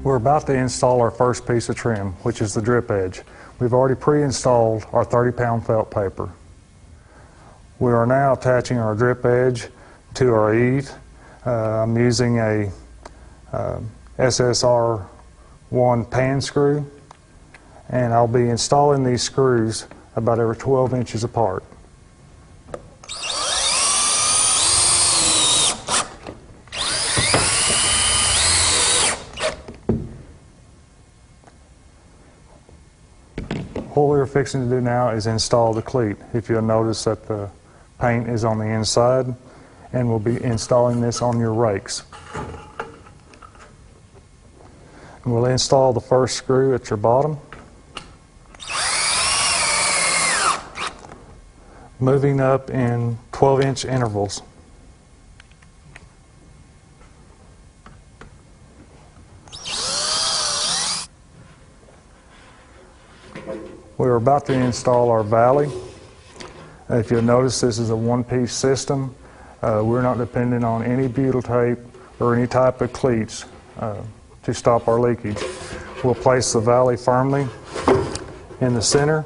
We're about to install our first piece of trim, which is the drip edge. We've already pre-installed our 30-pound felt paper. We are now attaching our drip edge to our eave. I'm using a SSR1 pan screw, and I'll be installing these screws about every 12 inches apart. What we're fixing to do now is install the cleat. If you'll notice that the paint is on the inside, and we'll be installing this on your rakes. And we'll install the first screw at your bottom, moving up in 12-inch intervals. We're about to install our valley. If you'll notice, this is a one-piece system. We're not dependent on any butyl tape or any type of cleats to stop our leakage. We'll place the valley firmly in the center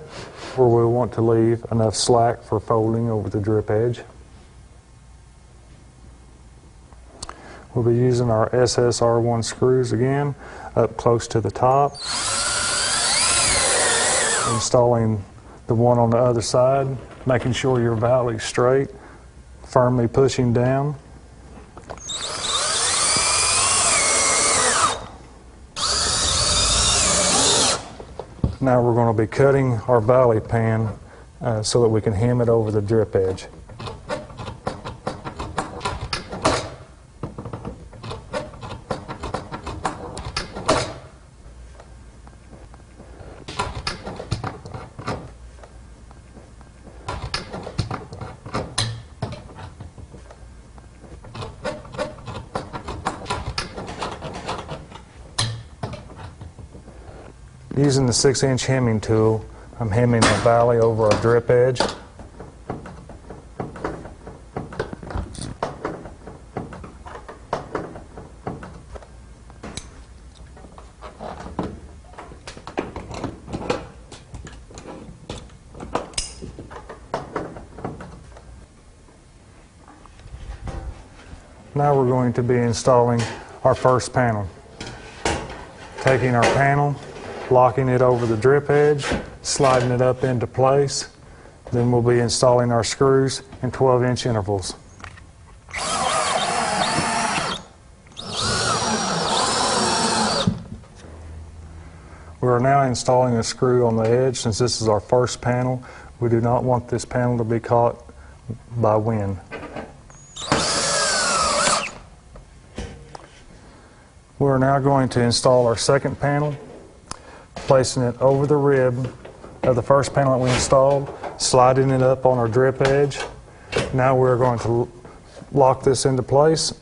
where we want to leave enough slack for folding over the drip edge. We'll be using our SSR1 screws again up close to the top, installing the one on the other side, making sure your valley's straight, firmly pushing down. Now we're going to be cutting our valley pan so that we can hem it over the drip edge. Using the 6-inch hemming tool, I'm hemming the valley over our drip edge. Now we're going to be installing our first panel. Taking our panel, locking it over the drip edge, sliding it up into place. Then we'll be installing our screws in 12-inch intervals. We are now installing a screw on the edge. Since this is our first panel, we do not want this panel to be caught by wind. We are now going to install our second panel, placing it over the rib of the first panel that we installed, sliding it up on our drip edge. Now we're going to lock this into place.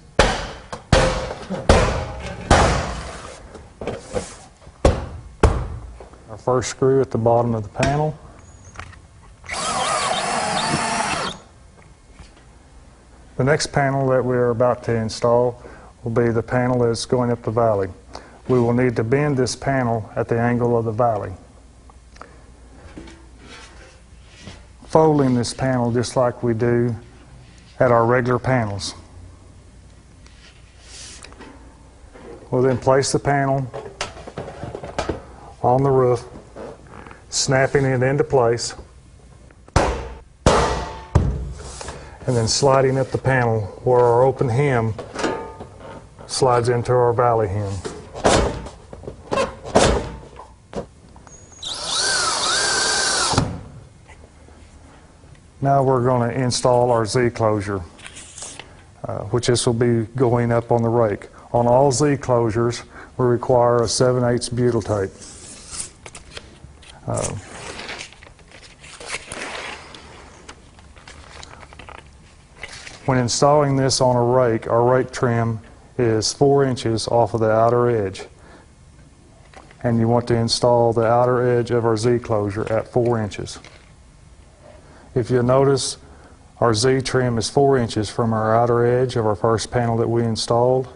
Our first screw at the bottom of the panel. The next panel that we're about to install will be the panel that's going up the valley. We will need to bend this panel at the angle of the valley, folding this panel just like we do at our regular panels. We'll then place the panel on the roof, snapping it into place, and then sliding up the panel where our open hem slides into our valley hem. Now we're going to install our Z closure, which this will be going up on the rake. On all Z closures, we require a 7/8 butyl tape. When installing this on a rake, our rake trim is 4 inches off of the outer edge. And you want to install the outer edge of our Z closure at 4 inches. If you'll notice, our Z trim is 4 inches from our outer edge of our first panel that we installed.